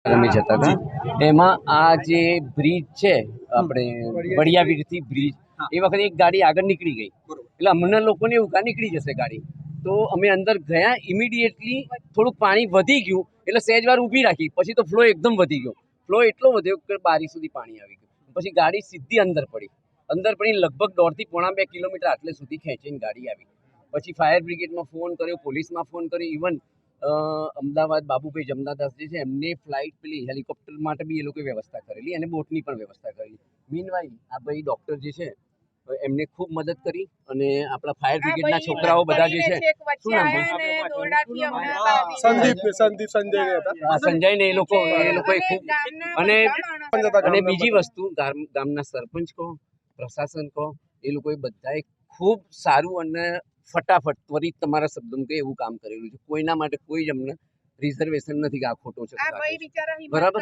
રમી જતા હતા એમાં આ જે બ્રિજ છે આપણે વડિયાવીરથી બ્રિજ એ વખતે એક ગાડી આગળ નીકળી ગઈ એટલે અમને લોકોને એવું કા નીકળી જશે ગાડી તો અમે અંદર ગયા ઇમિડિયેટલી થોડુંક પાણી વધી ગયું એટલે સહેજ વાર ઊભી રાખી પછી તો ફ્લો એકદમ વધી ગયો ફ્લો એટલો વધ્યો કે બારી સુધી પાણી આવી ગયું પછી ગાડી સીધી અંદર પડી લગભગ 1.5 થી 2 કિલોમીટર આટલે સુધી ખેંચીને ગાડી આવી પછી ફાયર બ્રિગેડમાં ફોન કર્યો પોલીસમાં ફોન કર્યો ઇવન અમદાવાદ બાબુભાઈ જમનાદાસ જે છે એમને ફ્લાઇટ પેલી હેલિકોપ્ટર માટે બી એ લોકોએ વ્યવસ્થા કરેલી અને બોટની પણ વ્યવસ્થા કરેલી મીનવાઇલ આ ભાઈ ડૉક્ટર જે છે એમને ખૂબ મદદ કરી અને આપણા ફાયર બ્રિગેડના છોકરાઓ બધા જે છે શું નામ સંજય ને એ લોકોએ ખૂબ અને બીજી વસ્તુ ગામના સરપંચ કહો પ્રશાસન કહો એ લોકોએ બધાએ ખૂબ સારું અને ફટાફટ ત્વરિત તમારા શબ્દોમાં કે એવું કામ કરેલું છે કોઈના માટે કોઈ જ અમને રિઝર્વેશન નથી કે આ ખોટો છે બરાબર